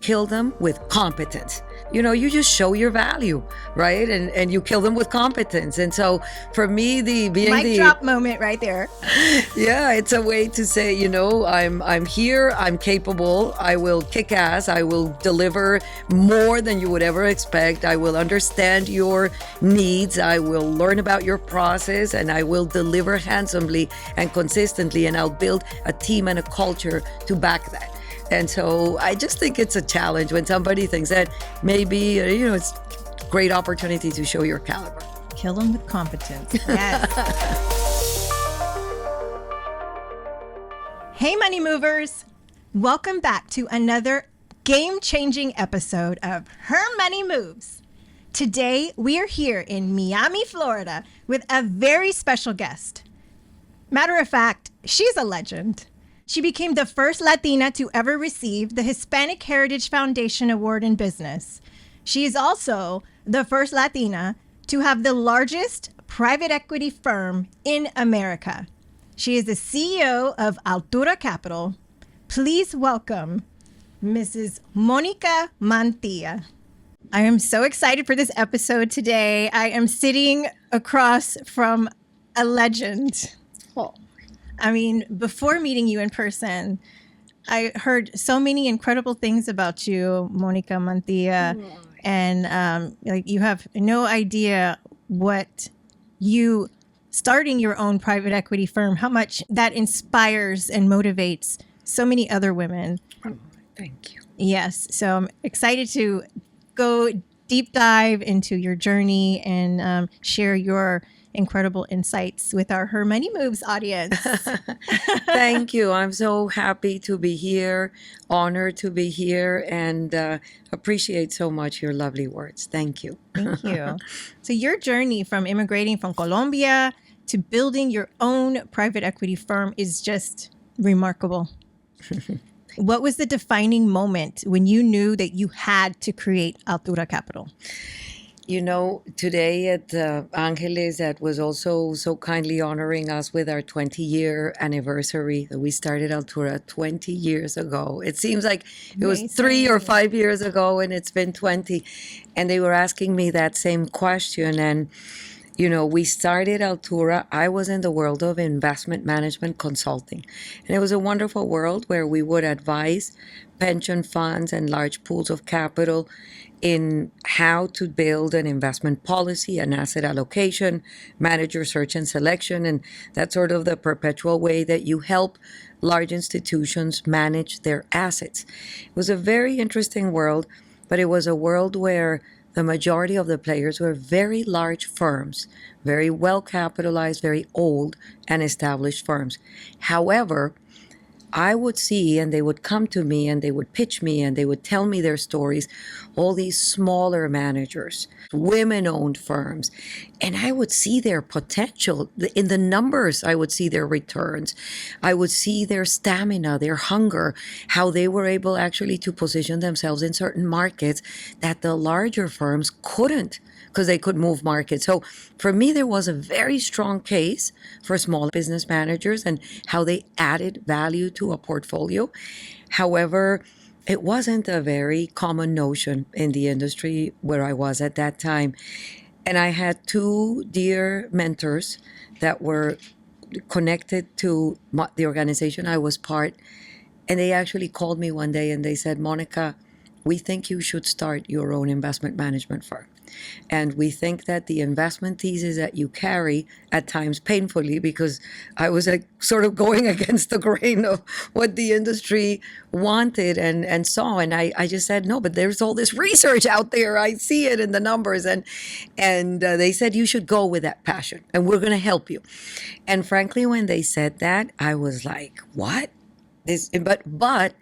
kill them with competence. You just show your value, right? And you kill them with competence. And so for me, mic drop moment right there. Yeah, it's a way to say, I'm here, I'm capable, I will kick ass, I will deliver more than you would ever expect, I will understand your needs, I will learn about your process, and I will deliver handsomely and consistently, and I'll build a team and a culture to back that. And so I just think it's a challenge when somebody thinks that maybe, it's a great opportunity to show your caliber. Kill them with competence. Yes. Hey, Money Movers. Welcome back to another game-changing episode of Her Money Moves. Today, we are here in Miami, Florida, with a very special guest. Matter of fact, she's a legend. She became the first Latina to ever receive the Hispanic Heritage Foundation Award in business. She is also the first Latina to have the largest private equity firm in America. She is the CEO of Altura Capital. Please welcome Mrs. Monika Mantilla. I am so excited for this episode today. I am sitting across from a legend. I mean, before meeting you in person, I heard so many incredible things about you, Monika Mantilla, and you have no idea what you starting your own private equity firm, how much that inspires and motivates so many other women. Oh, thank you. Yes, so I'm excited to go deep dive into your journey and share your incredible insights with our Her Money Moves audience. Thank you. I'm so happy to be here, honored to be here, and appreciate so much your lovely words. Thank you. Thank you. So your journey from immigrating from Colombia to building your own private equity firm is just remarkable. What was the defining moment when you knew that you had to create Altura Capital? Today at Angeles, that was also so kindly honoring us with our 20-year anniversary. We started Altura 20 years ago. It seems like it was 3 or 5 years ago, and it's been 20. And they were asking me that same question. And, we started Altura. I was in the world of investment management consulting. And it was a wonderful world where we would advise pension funds and large pools of capital in how to build an investment policy, an asset allocation, manager search and selection, and that's sort of the perpetual way that you help large institutions manage their assets. It was a very interesting world, but it was a world where the majority of the players were very large firms, very well capitalized, very old and established firms. However, I would see, and they would come to me and they would pitch me and they would tell me their stories, all these smaller managers, women-owned firms, and I would see their potential. In the numbers, I would see their returns. I would see their stamina, their hunger, how they were able actually to position themselves in certain markets that the larger firms couldn't, because they could move markets. So for me, there was a very strong case for small business managers and how they added value to a portfolio. However, it wasn't a very common notion in the industry where I was at that time. And I had two dear mentors that were connected to the organization I was part. And they actually called me one day and they said, Monika, we think you should start your own investment management firm. And we think that the investment thesis that you carry, at times painfully, because I was sort of going against the grain of what the industry wanted and saw. And I just said, no, but there's all this research out there. I see it in the numbers. And they said, you should go with that passion and we're going to help you. And frankly, when they said that, I was like, what? But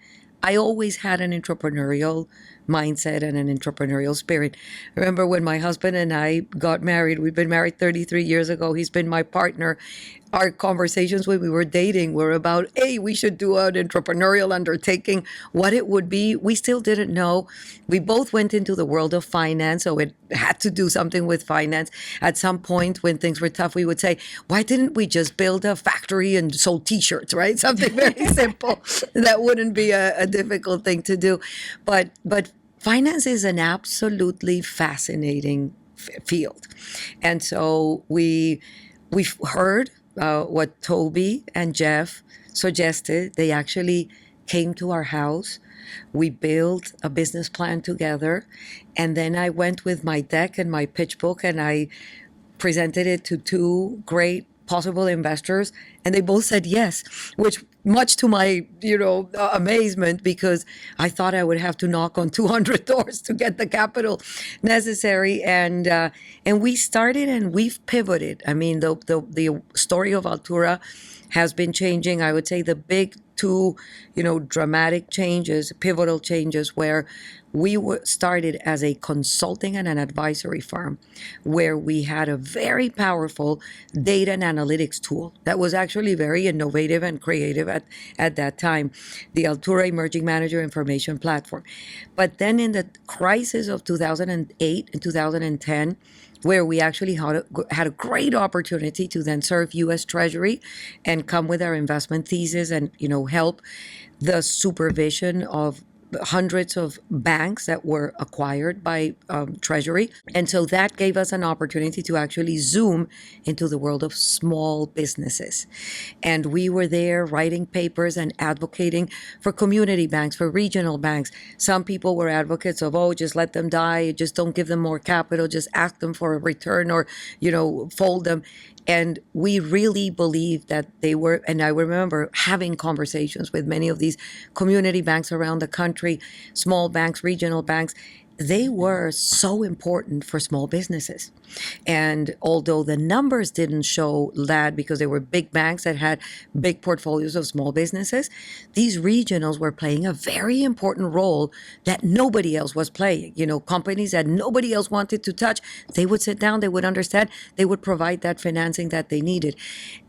I always had an entrepreneurial mindset and an entrepreneurial spirit. I remember when my husband and I got married, we've been married 33 years ago. He's been my partner our conversations when we were dating were about, hey, we should do an entrepreneurial undertaking. What it would be, we still didn't know. We both went into the world of finance, so it had to do something with finance. At some point when things were tough, we would say, why didn't we just build a factory and sold T-shirts, right? Something very simple. That wouldn't be a difficult thing to do. But finance is an absolutely fascinating field. And so we've heard what Toby and Jeff suggested. They actually came to our house. We built a business plan together. And then I went with my deck and my pitch book and I presented it to two great possible investors, and they both said yes, which much to my, amazement, because I thought I would have to knock on 200 doors to get the capital necessary. And we started and we've pivoted. I mean, the story of Altura has been changing. I would say the big two, dramatic changes, pivotal changes, where we started as a consulting and an advisory firm, where we had a very powerful data and analytics tool that was actually very innovative and creative at that time, the Altura Emerging Manager Information Platform. But then in the crisis of 2008 and 2010, where we actually had a great opportunity to then serve U.S. Treasury and come with our investment thesis and, help the supervision of hundreds of banks that were acquired by Treasury. And so that gave us an opportunity to actually zoom into the world of small businesses. And we were there writing papers and advocating for community banks, for regional banks. Some people were advocates of, just let them die, just don't give them more capital, just ask them for a return or, fold them. And we really believed that they were, and I remember having conversations with many of these community banks around the country, small banks, regional banks. They were so important for small businesses. And although the numbers didn't show that because they were big banks that had big portfolios of small businesses, these regionals were playing a very important role that nobody else was playing. Companies that nobody else wanted to touch, they would sit down, they would understand, they would provide that financing that they needed.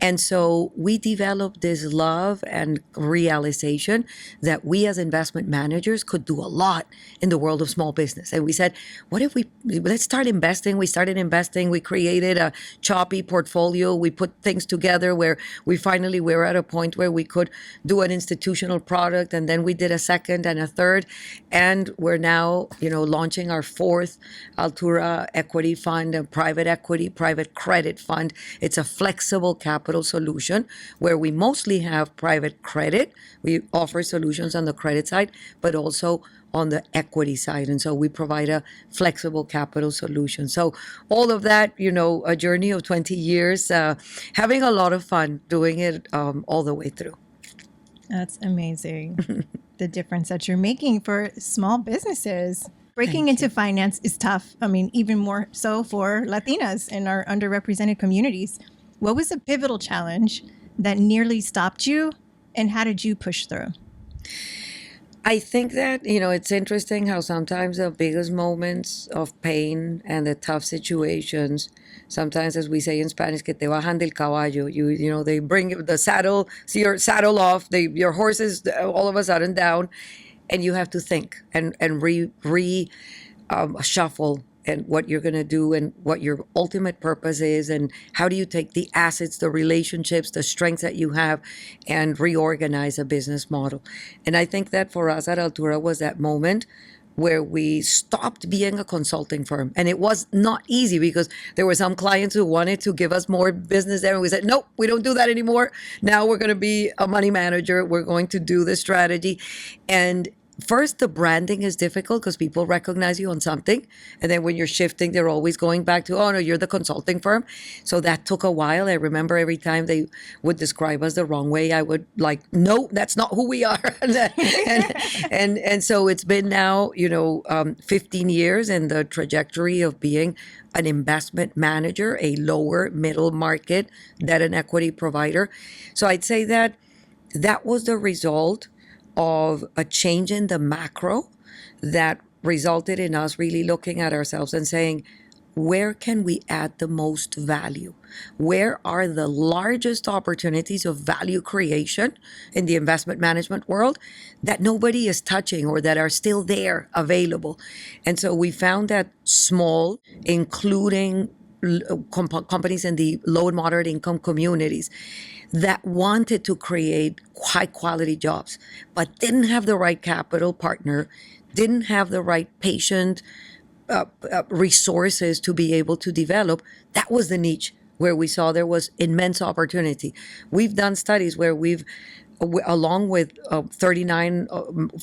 And so we developed this love and realization that we as investment managers could do a lot in the world of small business. And we said, let's start investing. We started investing. We created a choppy portfolio. We put things together where we finally were at a point where we could do an institutional product. And then we did a second and a third. And we're now, launching our fourth Altura equity fund, a private equity, private credit fund. It's a flexible capital solution where we mostly have private credit. We offer solutions on the credit side, but also on the equity side. And so we provide a flexible capital solution. So all of that, a journey of 20 years, having a lot of fun doing it all the way through. That's amazing. The difference that you're making for small businesses. Breaking into finance is tough. I mean, even more so for Latinas in our underrepresented communities. What was a pivotal challenge that nearly stopped you, and how did you push through? I think that, it's interesting how sometimes the biggest moments of pain and the tough situations, sometimes, as we say in Spanish, que te bajan del caballo, they bring the saddle, see your saddle off, your horse is all of a sudden down, and you have to think and shuffle and what you're going to do and what your ultimate purpose is and how do you take the assets, the relationships, the strengths that you have and reorganize a business model. And I think that for us at Altura was that moment where we stopped being a consulting firm. And it was not easy because there were some clients who wanted to give us more business there. And we said, nope, we don't do that anymore. Now we're going to be a money manager. We're going to do the strategy. And first, the branding is difficult because people recognize you on something. And then when you're shifting, they're always going back to, oh, no, you're the consulting firm. So that took a while. I remember every time they would describe us the wrong way, I would no, that's not who we are. and so it's been now, 15 years in the trajectory of being an investment manager, a lower middle market debt and equity provider. So I'd say that was the result of a change in the macro that resulted in us really looking at ourselves and saying, where can we add the most value? Where are the largest opportunities of value creation in the investment management world that nobody is touching or that are still there available? And so we found that small, including companies in the low and moderate income communities that wanted to create high quality jobs, but didn't have the right capital partner, didn't have the right patient resources to be able to develop. That was the niche where we saw there was immense opportunity. We've done studies where along with 39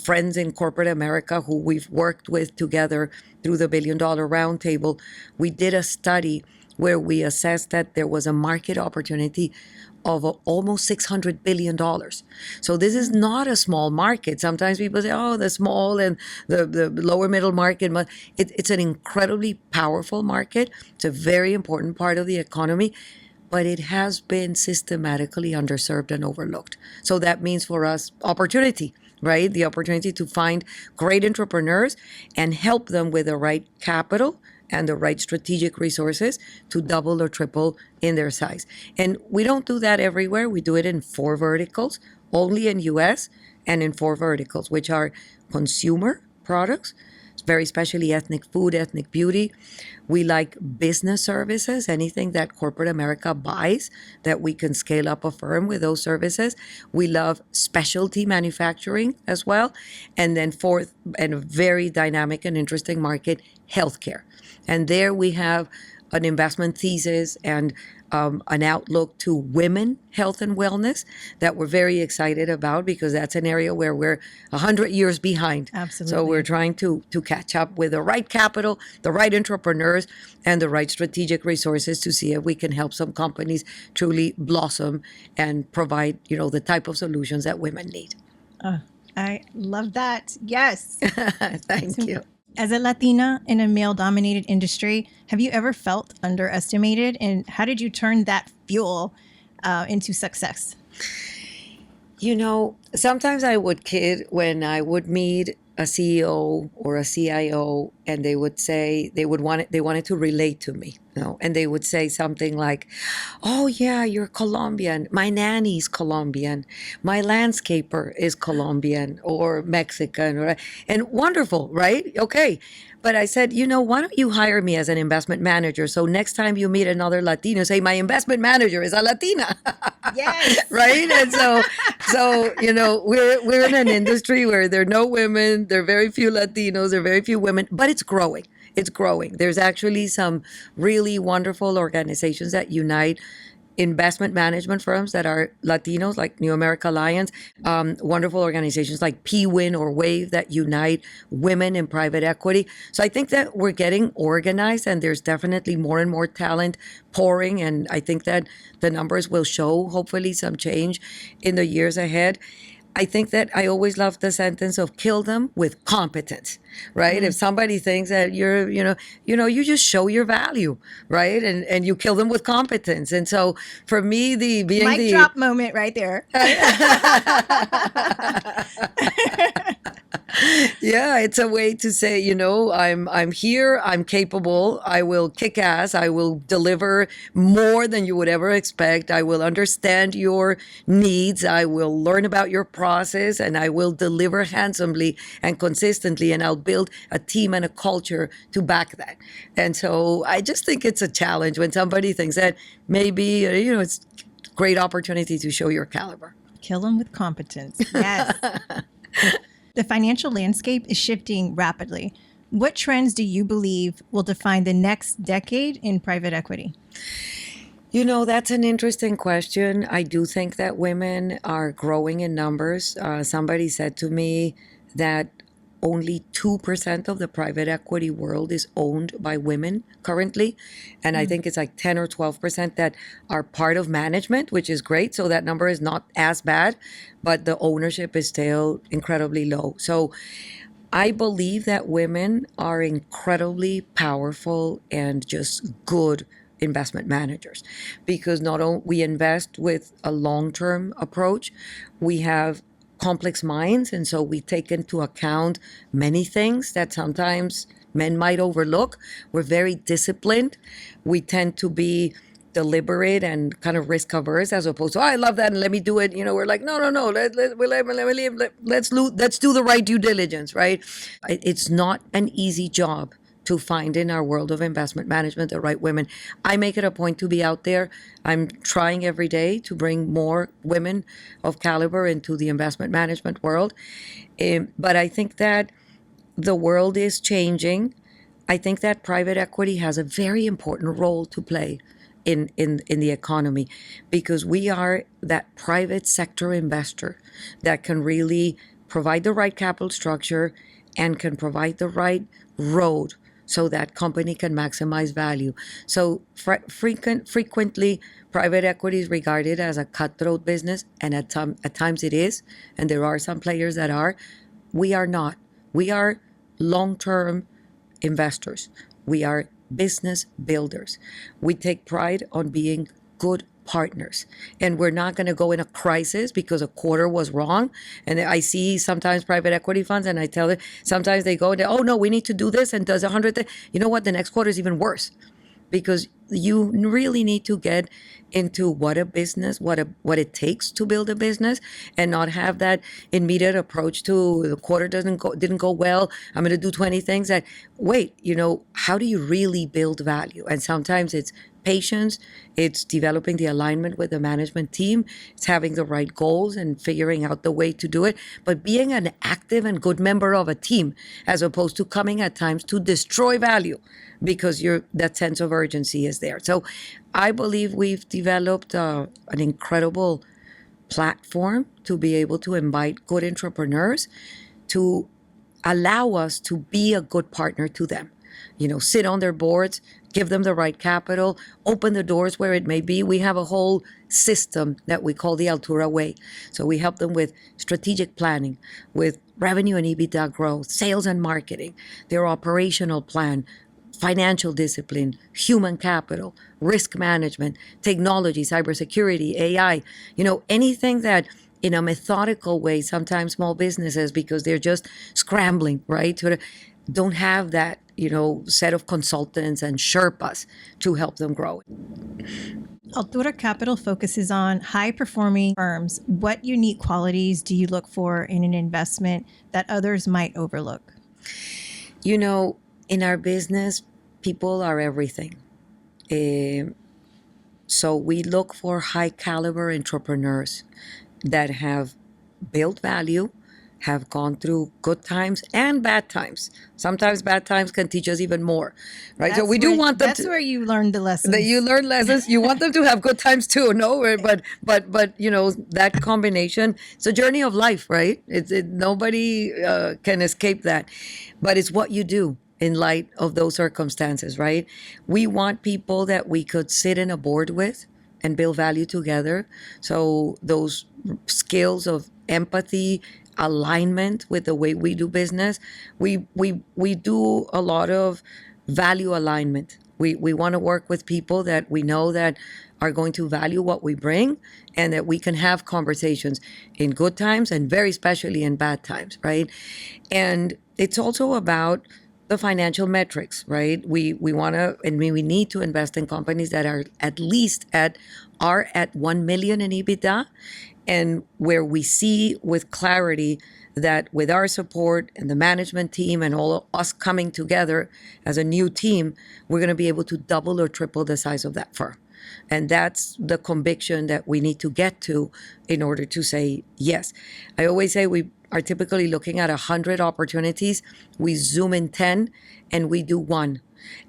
friends in corporate America who we've worked with together through the $1 Billion Roundtable, we did a study where we assessed that there was a market opportunity of almost $600 billion. So this is not a small market. Sometimes people say, oh, the small and the lower middle market. It's an incredibly powerful market. It's a very important part of the economy, but it has been systematically underserved and overlooked. So that means for us opportunity, right? The opportunity to find great entrepreneurs and help them with the right capital and the right strategic resources to double or triple in their size. And we don't do that everywhere. We do it in 4 verticals, only in US, and in 4 verticals, which are consumer products, very especially ethnic food, ethnic beauty. We like business services, anything that corporate America buys that we can scale up a firm with those services. We love specialty manufacturing as well. And then 4th, and a very dynamic and interesting market, healthcare. And there we have an investment thesis and an outlook to women health and wellness that we're very excited about, because that's an area where we're 100 years behind. Absolutely. So we're trying to catch up with the right capital, the right entrepreneurs, and the right strategic resources to see if we can help some companies truly blossom and provide, the type of solutions that women need. I love that. Yes. Thank you. As a Latina in a male-dominated industry, have you ever felt underestimated? And how did you turn that fuel into success? Sometimes I would kid when I would meet a CEO or a CIO, and they would say they wanted to relate to me, and they would say something like, "Oh yeah, you're Colombian. My nanny's Colombian. My landscaper is Colombian or Mexican, and wonderful, right? Okay." But I said, why don't you hire me as an investment manager? So next time you meet another Latino, say, my investment manager is a Latina. Yes. Right? And so we're in an industry where there are no women, there are very few Latinos, there are very few women, but it's growing. It's growing. There's actually some really wonderful organizations that unite investment management firms that are Latinos, like New America Alliance, wonderful organizations like PWIN or WAVE that unite women in private equity. So I think that we're getting organized, and there's definitely more and more talent pouring, and I think that the numbers will show hopefully some change in the years ahead. I think that I always love the sentence of kill them with competence, right? Mm-hmm. If somebody thinks that you just show your value, right? And you kill them with competence. And so for me, mic drop moment right there. Yeah, it's a way to say, I'm here, I'm capable, I will kick ass, I will deliver more than you would ever expect, I will understand your needs, I will learn about your process, and I will deliver handsomely and consistently, and I'll build a team and a culture to back that. And so I just think it's a challenge when somebody thinks that maybe, it's a great opportunity to show your caliber. Kill them with competence. Yes. The financial landscape is shifting rapidly. What trends do you believe will define the next decade in private equity? That's an interesting question. I do think that women are growing in numbers. Somebody said to me that only 2% of the private equity world is owned by women currently. And I think it's like 10 or 12% that are part of management, which is great. So that number is not as bad, but the ownership is still incredibly low. So I believe that women are incredibly powerful and just good investment managers, because not only we invest with a long-term approach, we have complex minds, and so we take into account many things that sometimes men might overlook. We're very disciplined. We tend to be deliberate and kind of risk averse, as opposed to, oh, I love that and let me do it. We're like, no, let's do the right due diligence, right? It's not an easy job to find in our world of investment management the right women. I make it a point to be out there. I'm trying every day to bring more women of caliber into the investment management world. But I think that the world is changing. I think that private equity has a very important role to play in the economy, because we are that private sector investor that can really provide the right capital structure and can provide the right road so that company can maximize value. So frequently, private equity is regarded as a cutthroat business, and at times it is, and there are some players that are. We are not. We are long-term investors. We are business builders. We take pride on being good partners, and we're not going to go in a crisis because a quarter was wrong. And I see sometimes private equity funds, and I tell them, sometimes they go and oh no, we need to do this, and does 100 you know what, the next quarter is even worse, because you really need to get into what a business, what it takes to build a business, and not have that immediate approach to the quarter didn't go well, I'm going to do 20 things. That wait, how do you really build value? And sometimes it's patience, it's developing the alignment with the management team, it's having the right goals and figuring out the way to do it, but being an active and good member of a team, as opposed to coming at times to destroy value because that sense of urgency is there. So I believe we've developed an incredible platform to be able to invite good entrepreneurs, to allow us to be a good partner to them. Sit on their boards, give them the right capital, open the doors where it may be. We have a whole system that we call the Altura Way. So we help them with strategic planning, with revenue and EBITDA growth, sales and marketing, their operational plan, financial discipline, human capital, risk management, technology, cybersecurity, AI, anything that in a methodical way, sometimes small businesses, because they're just scrambling, right, don't have that, set of consultants and Sherpas to help them grow. Altura Capital focuses on high-performing firms. What unique qualities do you look for in an investment that others might overlook? In our business, people are everything. So we look for high-caliber entrepreneurs that have built value, have gone through good times and bad times. Sometimes bad times can teach us even more, right? So we do want them. That's where you learn the lessons. That you learn lessons. You want them to have good times too, no? But that combination. It's a journey of life, right? Nobody can escape that, but it's what you do in light of those circumstances, right? We want people that we could sit in a board with and build value together. So those skills of empathy, alignment with the way we do business, we do a lot of value alignment. We want to work with people that we know that are going to value what we bring, and that we can have conversations in good times and very especially in bad times, right? And it's also about the financial metrics, right? We want to, and we need to invest in companies that are at least at 1 million in EBITDA, and where we see with clarity that with our support and the management team and all of us coming together as a new team, we're going to be able to double or triple the size of that firm. And that's the conviction that we need to get to in order to say yes. I always say we are typically looking at 100 opportunities. We zoom in 10 and we do one.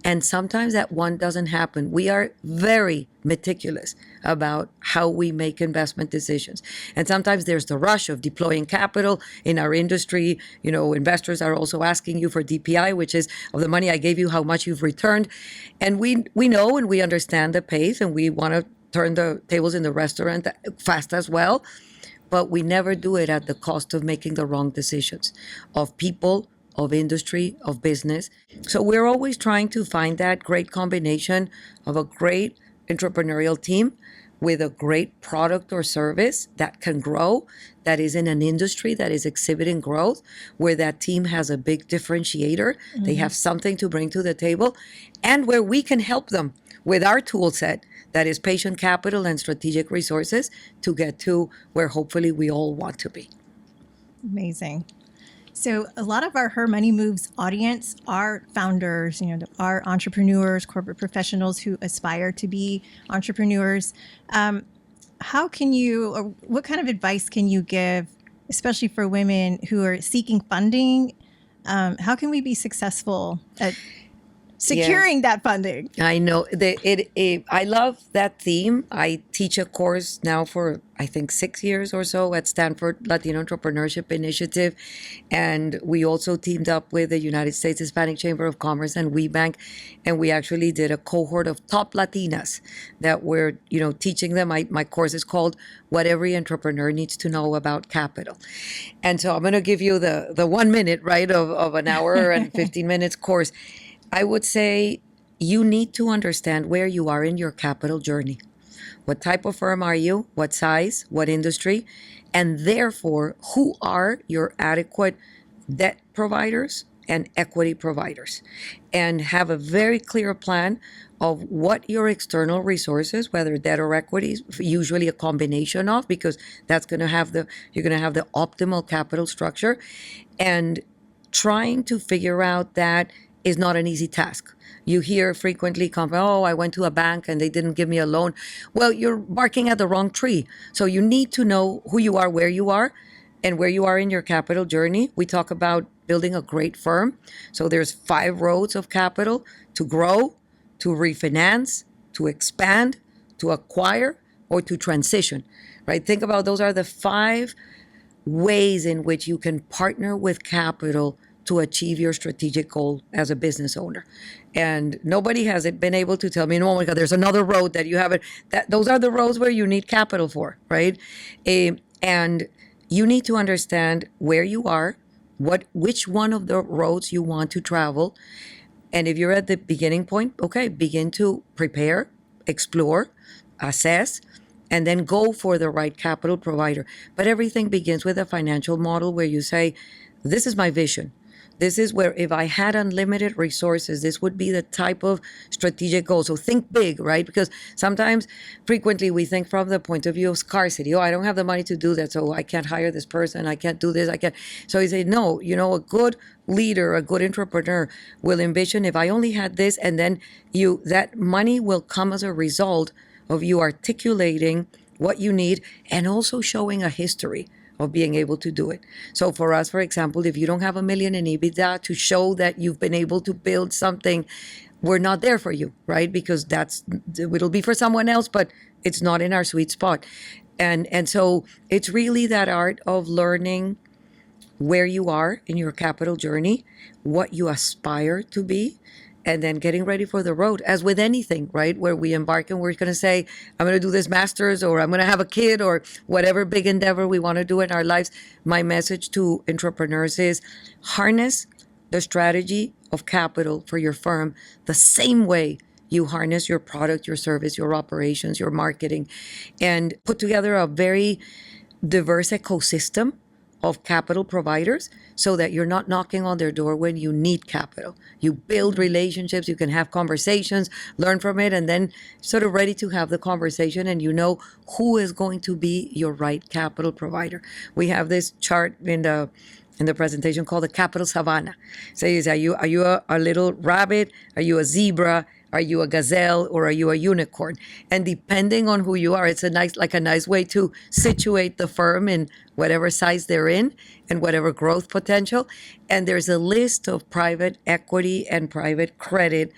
And sometimes that one doesn't happen. We are very meticulous about how we make investment decisions. And sometimes there's the rush of deploying capital in our industry. Investors are also asking you for DPI, which is of the money I gave you, how much you've returned. And we know and we understand the pace, and we want to turn the tables in the restaurant fast as well. But we never do it at the cost of making the wrong decisions of people, of industry, of business. So we're always trying to find that great combination of a great entrepreneurial team with a great product or service that can grow, that is in an industry that is exhibiting growth, where that team has a big differentiator, they have something to bring to the table, and where we can help them with our tool set that is patient capital and strategic resources to get to where hopefully we all want to be. Amazing. So a lot of our Her Money Moves audience are founders, are entrepreneurs, corporate professionals who aspire to be entrepreneurs. How can you, or what kind of advice can you give, especially for women who are seeking funding? How can we be successful at securing that funding? I know I love that theme. I teach a course now for I think 6 years or so at Stanford Latino Entrepreneurship Initiative, and we also teamed up with the United States Hispanic Chamber of Commerce and WeBank, and we actually did a cohort of top Latinas that we're teaching them. My course is called "What Every Entrepreneur Needs to Know About Capital," and so I'm going to give you the 1 minute of an hour and 15 minutes course. I would say you need to understand where you are in your capital journey. What type of firm are you? What size? What industry? And therefore, who are your adequate debt providers and equity providers? And have a very clear plan of what your external resources, whether debt or equity, usually a combination of, because that's going to have you're going to have the optimal capital structure. And trying to figure out that is not an easy task. You hear frequently, I went to a bank and they didn't give me a loan. Well, you're barking at the wrong tree. So you need to know who you are, where you are, and where you are in your capital journey. We talk about building a great firm. So there's 5 roads of capital: to grow, to refinance, to expand, to acquire, or to transition, right? Think about those are the 5 ways in which you can partner with capital to achieve your strategic goal as a business owner. And nobody has been able to tell me, oh my God, there's another road that you haven't. Those are the roads where you need capital for, right? And you need to understand where you are, which one of the roads you want to travel. And if you're at the beginning point, okay, begin to prepare, explore, assess, and then go for the right capital provider. But everything begins with a financial model where you say, this is my vision. This is where if I had unlimited resources, this would be the type of strategic goal. So think big, right? Because frequently we think from the point of view of scarcity. I don't have the money to do that, so I can't hire this person. I can't do this. I can't. So you say, no, a good leader, a good entrepreneur will envision if I only had this, and then that money will come as a result of you articulating what you need and also showing a history of being able to do it. So for us, for example, if you don't have $1 million in EBITDA to show that you've been able to build something, we're not there for you, right? Because it'll be for someone else, but it's not in our sweet spot. And so it's really that art of learning where you are in your capital journey, what you aspire to be, and then getting ready for the road, as with anything, right? Where we embark and we're going to say, I'm going to do this master's, or I'm going to have a kid, or whatever big endeavor we want to do in our lives. My message to entrepreneurs is harness the strategy of capital for your firm the same way you harness your product, your service, your operations, your marketing, and put together a very diverse ecosystem of capital providers so that you're not knocking on their door when you need capital. You build relationships, you can have conversations, learn from it, and then sort of ready to have the conversation, and you know who is going to be your right capital provider. We have this chart in the presentation called the capital savannah. Says, are you a little rabbit? Are you a zebra? Are you a gazelle, or are you a unicorn? And depending on who you are, it's a nice way to situate the firm in whatever size they're in and whatever growth potential. And there's a list of private equity and private credit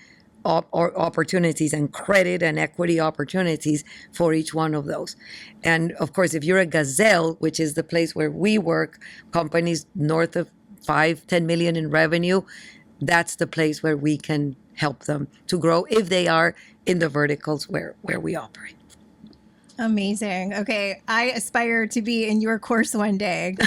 opportunities, and credit and equity opportunities for each one of those. And of course, if you're a gazelle, which is the place where we work, companies north of 5-10 million in revenue, that's the place where we can help them to grow if they are in the verticals where we operate. Amazing. Okay, I aspire to be in your course one day.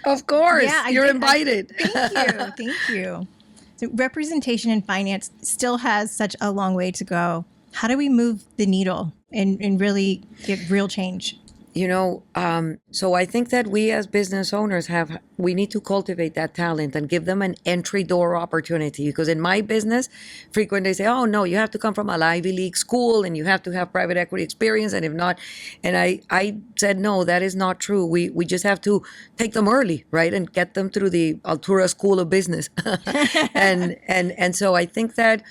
Of course, you're invited. Thank you. So representation in finance still has such a long way to go. How do we move the needle and really get real change? So I think that we as business owners we need to cultivate that talent and give them an entry door opportunity. Because in my business, frequently they say, oh, no, you have to come from an Ivy League school and you have to have private equity experience. And if not, and I said, no, that is not true. We just have to take them early, right? And get them through the Altura School of Business. and so I think that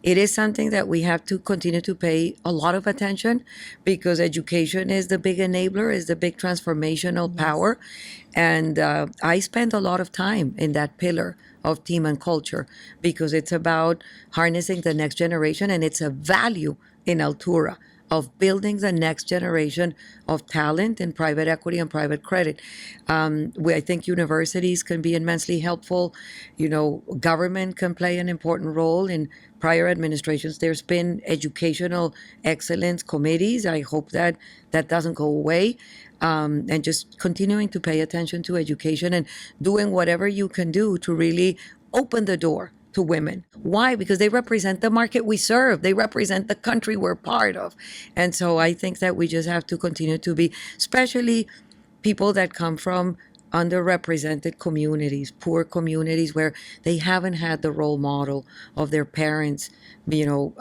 it is something that we have to continue to pay a lot of attention, because education is the big enabler, is the big transformational power. And I spend a lot of time in that pillar of team and culture, because it's about harnessing the next generation, and it's a value in Altura of building the next generation of talent in private equity and private credit. I think universities can be immensely helpful. Government can play an important role. In prior administrations, there's been educational excellence committees. I hope that doesn't go away. And just continuing to pay attention to education and doing whatever you can do to really open the door to women. Why? Because they represent the market we serve. They represent the country we're part of. And so I think that we just have to continue to be, especially people that come from underrepresented communities, poor communities where they haven't had the role model of their parents,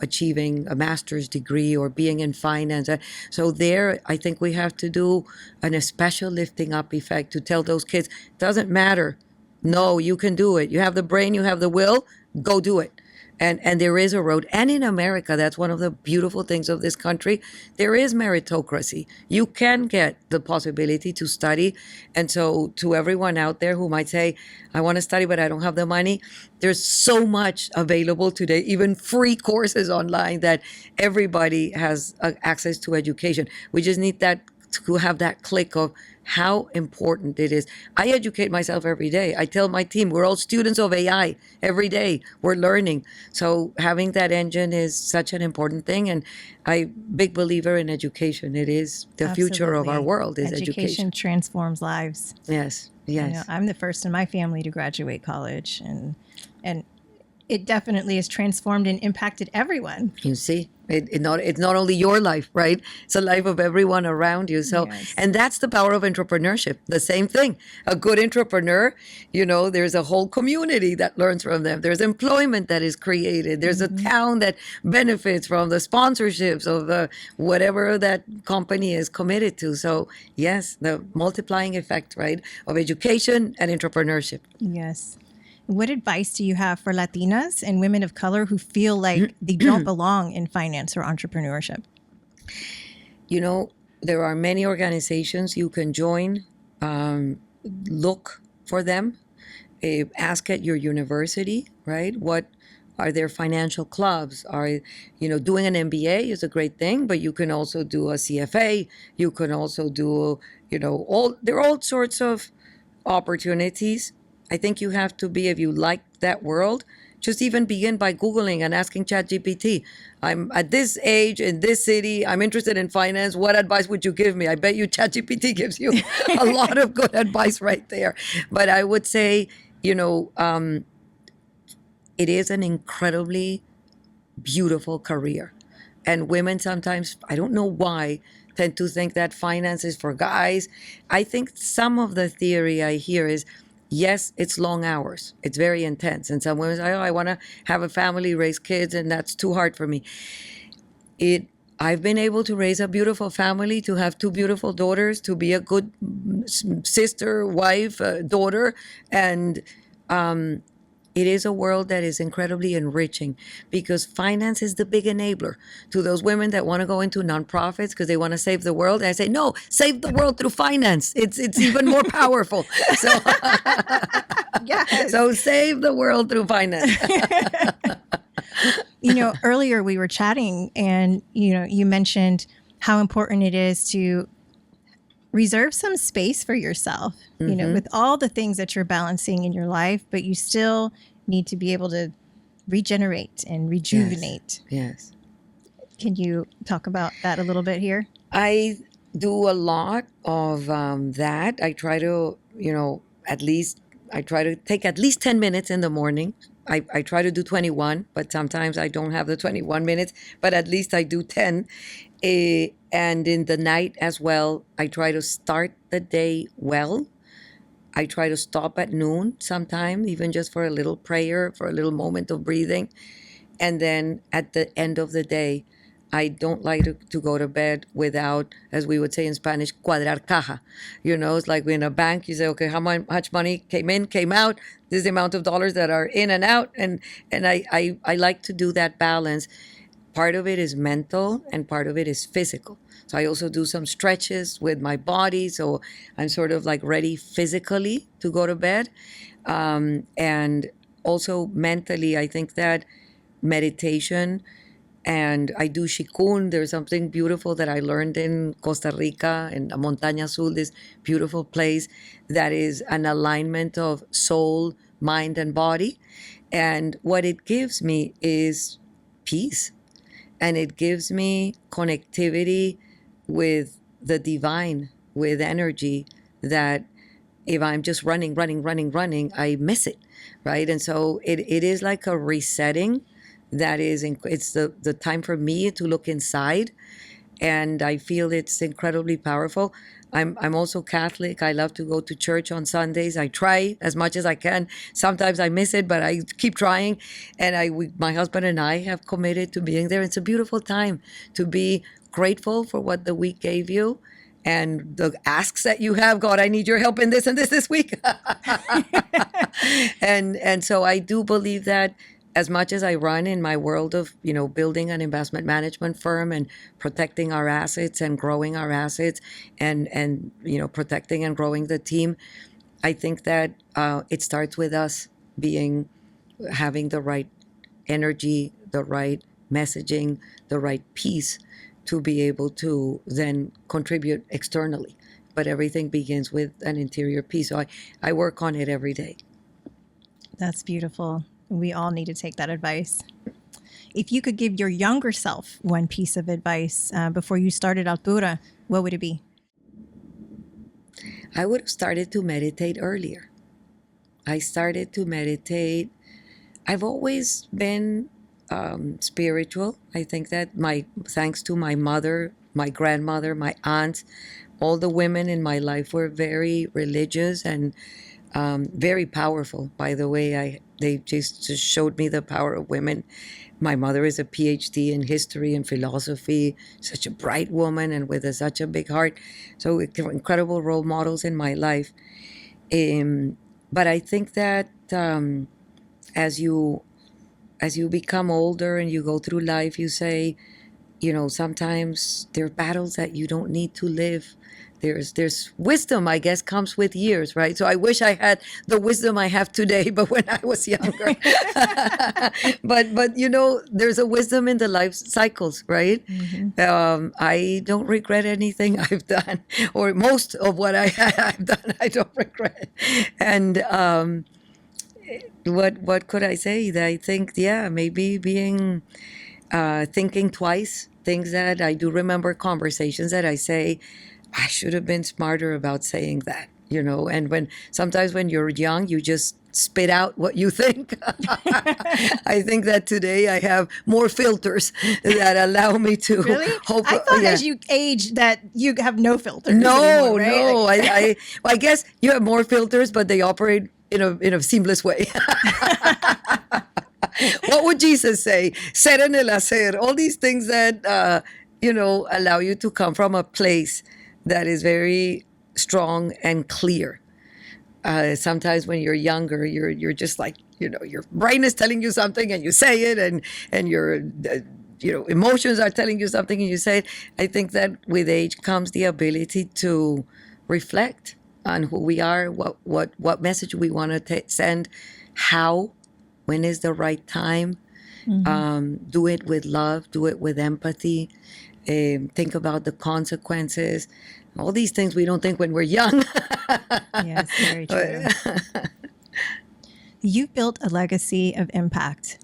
achieving a master's degree or being in finance. So there, I think we have to do a special lifting up effect to tell those kids, it doesn't matter. No, you can do it. You have the brain, you have the will, go do it. And there is a road. And in America, that's one of the beautiful things of this country. There is meritocracy. You can get the possibility to study. And so to everyone out there who might say, I want to study, but I don't have the money, there's so much available today, even free courses online, that everybody has access to education. We just need to have that click of how important it is. I educate myself every day. I tell my team, we're all students of AI. Every day we're learning. So having that engine is such an important thing. And I'm a big believer in education. It is the future of our world is education. Education transforms lives. Yes, yes. I'm the first in my family to graduate college, and it definitely has transformed and impacted everyone. You see, it's not only your life, right? It's the life of everyone around you. So, yes. And that's the power of entrepreneurship. The same thing. A good entrepreneur, there's a whole community that learns from them. There's employment that is created. There's a town that benefits from the sponsorships of whatever that company is committed to. So, yes, the multiplying effect, right, of education and entrepreneurship. Yes. What advice do you have for Latinas and women of color who feel like they don't belong in finance or entrepreneurship? There are many organizations you can join. Look for them. Ask at your university, right? What are their financial clubs? Doing an MBA is a great thing, but you can also do a CFA. You can also do, there are all sorts of opportunities. I think you have to be, if you like that world, just even begin by Googling and asking ChatGPT. I'm at this age in this city. I'm interested in finance. What advice would you give me? I bet you ChatGPT gives you a lot of good advice right there. But I would say, it is an incredibly beautiful career. And women sometimes, I don't know why, tend to think that finance is for guys. I think some of the theory I hear is, yes, it's long hours. It's very intense. And some women say, I want to have a family, raise kids, and that's too hard for me. I've been able to raise a beautiful family, to have two beautiful daughters, to be a good sister, wife, daughter. And it is a world that is incredibly enriching, because finance is the big enabler to those women that want to go into nonprofits because they want to save the world. And I say, no, save the world through finance. It's even more powerful. So, yes. So save the world through finance. Earlier we were chatting and, you mentioned how important it is to reserve some space for yourself, with all the things that you're balancing in your life, but you still need to be able to regenerate and rejuvenate. Yes. Can you talk about that a little bit here? I do a lot of that. I try to, I try to take at least 10 minutes in the morning I try to do 21, but sometimes I don't have the 21 minutes, but at least I do 10. And in the night as well, I try to start the day well. I try to stop at noon sometime, even just for a little prayer, for a little moment of breathing. And then at the end of the day, I don't like to go to bed without, as we would say in Spanish, cuadrar caja. You know, it's like in a bank, you say, okay, how much money came in, came out, this is the amount of dollars that are in and out. And I like to do that balance. Part of it is mental and part of it is physical. So I also do some stretches with my body. So I'm sort of like ready physically to go to bed. And also mentally, I think that meditation, and I do Shikun. There's something beautiful that I learned in Costa Rica, in La Montaña Azul, this beautiful place that is an alignment of soul, mind, and body. And what it gives me is peace. And it gives me connectivity with the divine, with energy that if I'm just running, I miss it, right? And so it is like a resetting. That is, it's the time for me to look inside, and I feel it's incredibly powerful. I'm also Catholic. I love to go to church on Sundays. I try as much as I can. Sometimes I miss it, but I keep trying. And my husband and I have committed to being there. It's a beautiful time to be grateful for what the week gave you, and the asks that you have. God, I need your help in this and this week. and so I do believe that as much as I run in my world of, building an investment management firm and protecting our assets and growing our assets and protecting and growing the team, I think that it starts with us having the right energy, the right messaging, the right peace to be able to then contribute externally. But everything begins with an interior peace. So I work on it every day. That's beautiful. We all need to take that advice. If you could give your younger self one piece of advice before you started Altura, what would it be? I would have started to meditate earlier. I started to meditate. I've always been spiritual. I think that thanks to my mother, my grandmother, my aunts, all the women in my life were very religious and very powerful. By the way, they just showed me the power of women. My mother is a PhD in history and philosophy, such a bright woman and with such a big heart. So incredible role models in my life. But I think that as you become older and you go through life, you say, sometimes there are battles that you don't need to live. There's wisdom, I guess, comes with years, right? So I wish I had the wisdom I have today, but when I was younger. but there's a wisdom in the life cycles, right? Mm-hmm. I don't regret anything I've done, or most of what I've done, I don't regret. And what could I say? I think, maybe thinking twice. Things that I do remember, conversations that I say, I should have been smarter about saying that, and sometimes when you're young, you just spit out what you think. I think that today I have more filters that allow me to really? I thought as you age that you have no filters. No, anymore, right? no. I guess you have more filters, but they operate in a seamless way. What would Jesus say? Ser en el hacer. All these things that, allow you to come from a place that is very strong and clear. Sometimes when you're younger, you're just like, your brain is telling you something and you say it, and your emotions are telling you something and you say it. I think that with age comes the ability to reflect on who we are, what message we want to send, how, when is the right time. Mm-hmm. Do it with love, do it with empathy. Think about the consequences. All these things we don't think when we're young. Yes, very true. You've built a legacy of impact.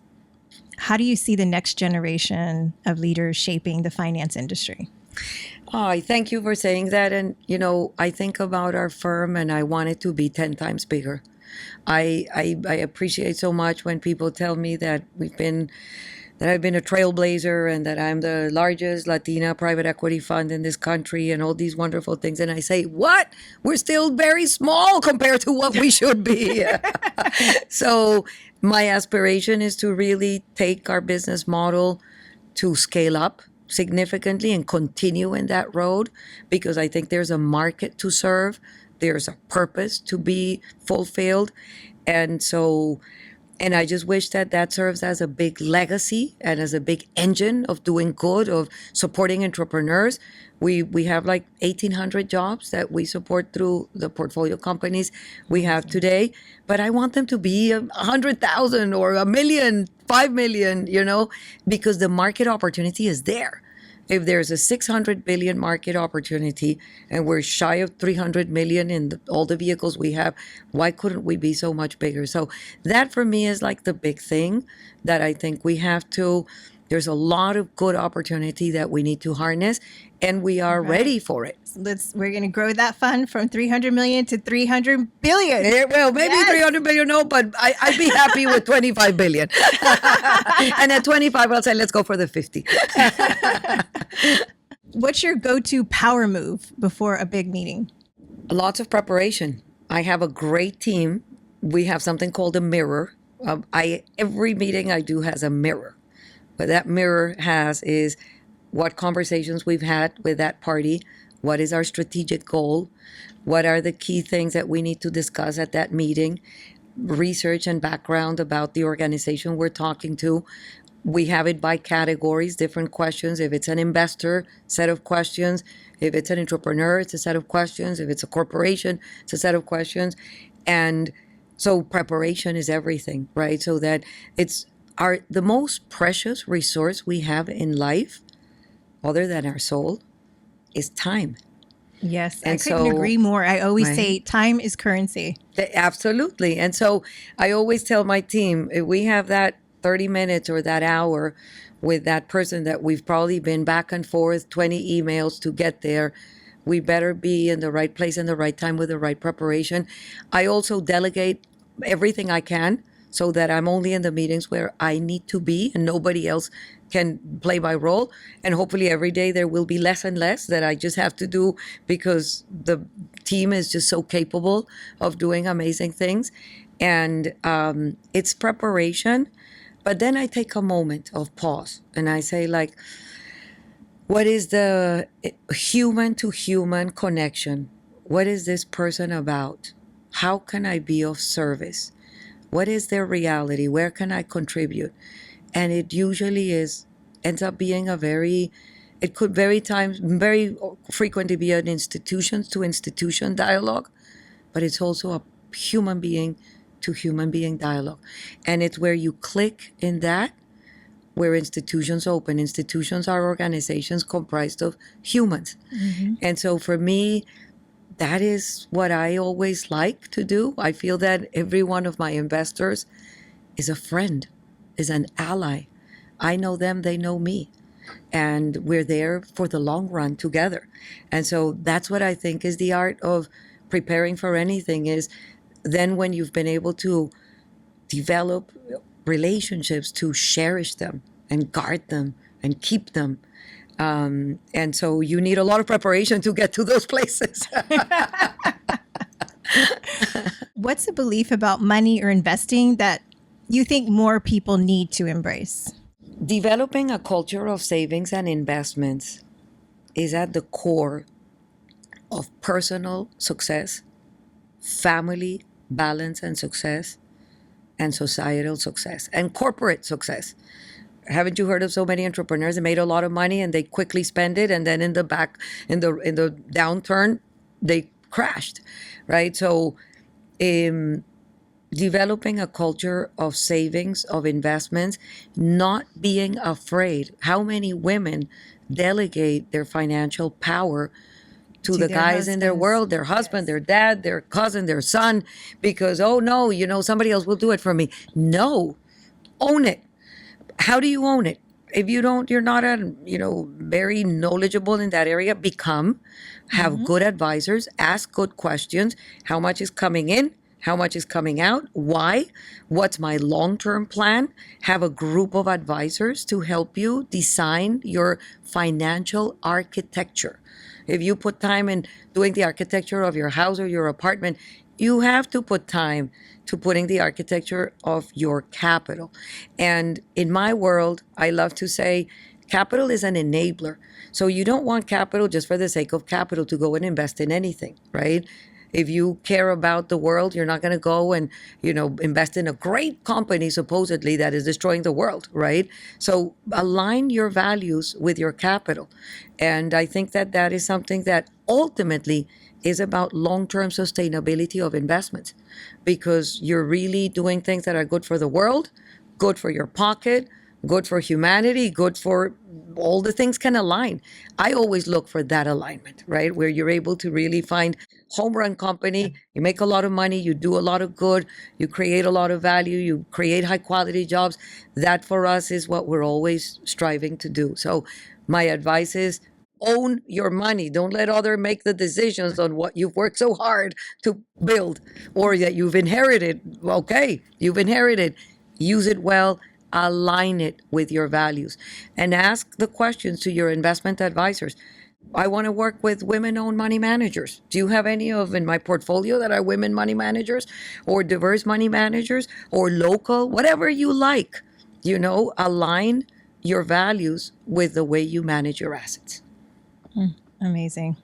How do you see the next generation of leaders shaping the finance industry? Oh, I thank you for saying that. And, I think about our firm and I want it to be 10 times bigger. I appreciate so much when people tell me that I've been a trailblazer and that I'm the largest Latina private equity fund in this country and all these wonderful things. And I say, what? We're still very small compared to what we should be. So my aspiration is to really take our business model to scale up significantly and continue in that road, because I think there's a market to serve. There's a purpose to be fulfilled. And I just wish that serves as a big legacy and as a big engine of doing good, of supporting entrepreneurs. We have like 1,800 jobs that we support through the portfolio companies we have today. But I want them to be 100,000 or 1,000,000, 5,000,000, because the market opportunity is there. If there's a 600 billion market opportunity and we're shy of 300 million in all the vehicles we have, why couldn't we be so much bigger? So that for me is like the big thing that I think we have to, there's a lot of good opportunity that we need to harness, and we are ready for it. We're going to grow that fund from 300 million to 300 billion. Well, maybe 300 billion, no, but I'd be happy with 25 billion. And at 25, I'll say, let's go for the 50. What's your go-to power move before a big meeting? Lots of preparation. I have a great team. We have something called a mirror. Every meeting I do has a mirror. What that mirror is what conversations we've had with that party. What is our strategic goal? What are the key things that we need to discuss at that meeting? Research and background about the organization we're talking to. We have it by categories, different questions. If it's an investor, set of questions. If it's an entrepreneur, it's a set of questions. If it's a corporation, it's a set of questions. And so preparation is everything, right? So that it's the most precious resource we have in life, other than our soul, is time. Yes, and I couldn't agree more. I always say time is currency. Absolutely. And so I always tell my team, if we have that 30 minutes or that hour with that person that we've probably been back and forth 20 emails to get there, we better be in the right place in the right time with the right preparation. I also delegate everything I can so that I'm only in the meetings where I need to be and nobody else can play my role. And hopefully every day there will be less and less that I just have to do, because the team is just so capable of doing amazing things. And it's preparation. But then I take a moment of pause and I say, like, what is the human to human connection? What is this person about? How can I be of service? What is their reality? Where can I contribute? And it usually ends up being it could very frequently be an institution to institution dialogue, but it's also a human being to human being dialogue. And it's where you click in that, where institutions open. Institutions are organizations comprised of humans. Mm-hmm. And so for me, that is what I always like to do. I feel that every one of my investors is a friend, is an ally. I know them, they know me. And we're there for the long run together. And so that's what I think is the art of preparing for anything, is then when you've been able to develop relationships, to cherish them and guard them and keep them. And so you need a lot of preparation to get to those places. What's a belief about money or investing that you think more people need to embrace? Developing a culture of savings and investments is at the core of personal success, family balance and success, and societal success, and corporate success. Haven't you heard of so many entrepreneurs that made a lot of money and they quickly spend it, and then in the downturn they crashed, right? So developing a culture of savings, of investments, not being afraid. How many women delegate their financial power to the guys in their world, their husband, their dad, their cousin, their son, because, oh no, somebody else will do it for me. No, own it. How do you own it? If you're not very knowledgeable in that area, have good advisors, ask good questions. How much is coming in? how much is coming out, why, what's my long-term plan, have a group of advisors to help you design your financial architecture. If you put time in doing the architecture of your house or your apartment, you have to put time to putting the architecture of your capital. And in my world, I love to say capital is an enabler. So you don't want capital just for the sake of capital to go and invest in anything, right? If you care about the world, you're not going to go and, invest in a great company supposedly that is destroying the world, right? So align your values with your capital. And I think that that is something that ultimately is about long-term sustainability of investments, because you're really doing things that are good for the world, good for your pocket, good for humanity, good for all the things can align. I always look for that alignment, right? Where you're able to really find home run company, you make a lot of money, you do a lot of good, you create a lot of value, you create high quality jobs. That for us is what we're always striving to do. So my advice is own your money. Don't let other make the decisions on what you've worked so hard to build or that you've inherited. Okay, you've inherited. Use it well, align it with your values, and ask the questions to your investment advisors. I want to work with women-owned money managers. Do you have any of in my portfolio that are women money managers or diverse money managers or local, whatever you like? Align your values with the way you manage your assets. Amazing.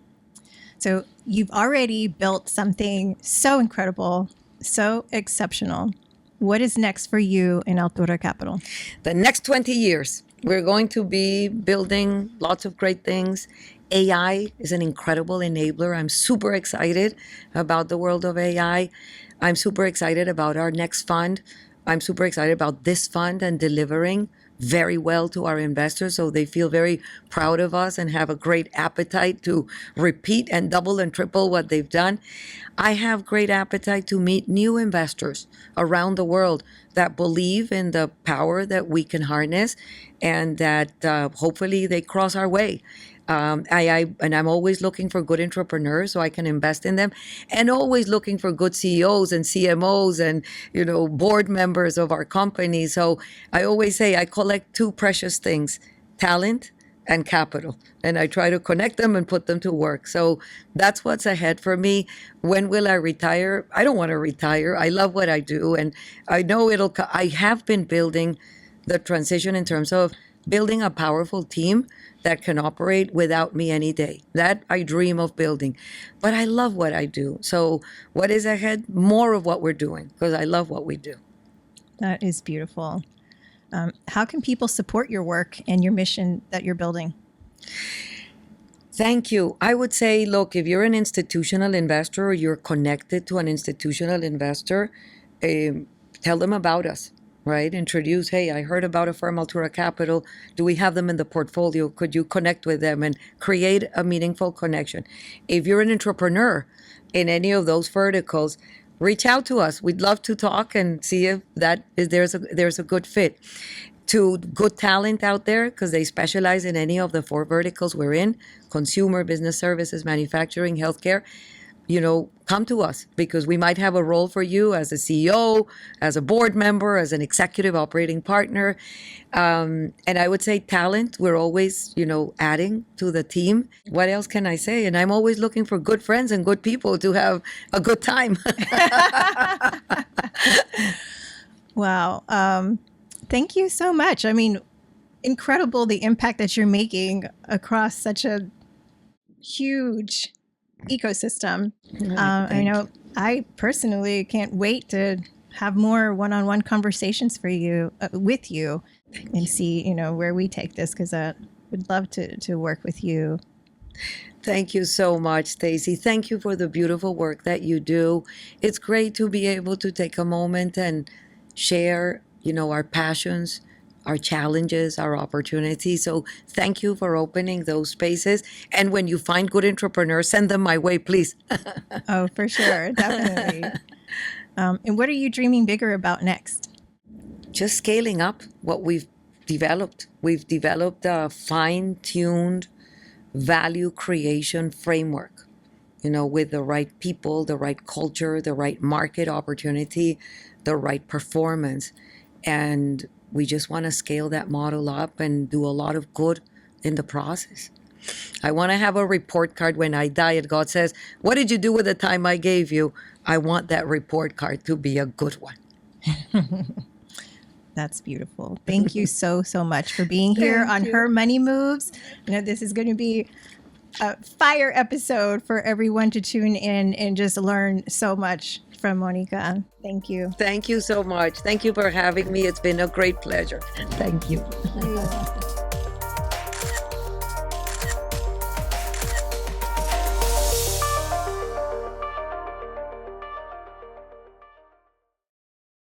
So you've already built something so incredible, so exceptional. What is next for you in Altura Capital? The next 20 years, we're going to be building lots of great things. AI is an incredible enabler. I'm super excited about the world of AI. I'm super excited about our next fund. I'm super excited about this fund and delivering very well to our investors, so they feel very proud of us and have a great appetite to repeat and double and triple what they've done. I have great appetite to meet new investors around the world that believe in the power that we can harness, and that hopefully they cross our way. I'm always looking for good entrepreneurs so I can invest in them, and always looking for good CEOs and CMOs and board members of our company. So I always say I collect two precious things: talent and capital, and I try to connect them and put them to work. So that's what's ahead for me. When will I retire? I don't want to retire. I love what I do, and I know I have been building the transition in terms of building a powerful team that can operate without me any day. That I dream of building. But I love what I do. So what is ahead? More of what we're doing, because I love what we do. That is beautiful. How can people support your work and your mission that you're building? Thank you. I would say, look, if you're an institutional investor or you're connected to an institutional investor, tell them about us. Right? Introduce, hey, I heard about a firm, Altura Capital. Do we have them in the portfolio? Could you connect with them and create a meaningful connection? If you're an entrepreneur in any of those verticals, reach out to us. We'd love to talk and see if there's a good fit. To good talent out there, because they specialize in any of the 4 verticals we're in: consumer, business services, manufacturing, healthcare. Come to us, because we might have a role for you as a CEO, as a board member, as an executive operating partner. And I would say talent, we're always, adding to the team. What else can I say? And I'm always looking for good friends and good people to have a good time. Wow. Thank you so much. I mean, incredible the impact that you're making across such a huge ecosystem. I know I personally can't wait to have more one-on-one conversations with you and see, where we take this, because I would love to work with you. Thank you so much, Stacy. Thank you for the beautiful work that you do. It's great to be able to take a moment and share, our passions, our challenges, our opportunities. So thank you for opening those spaces. And when you find good entrepreneurs, send them my way, please. Oh, for sure. Definitely. And what are you dreaming bigger about next? Just scaling up what we've developed. We've developed a fine-tuned value creation framework. with the right people, the right culture, the right market opportunity, the right performance. And we just want to scale that model up and do a lot of good in the process. I want to have a report card when I die and God says, what did you do with the time I gave you? I want that report card to be a good one. That's beautiful. Thank you so much for being here on Her Money Moves. This is going to be a fire episode for everyone to tune in and just learn so much from Monika. Thank you. Thank you so much. Thank you for having me. It's been a great pleasure. Thank you.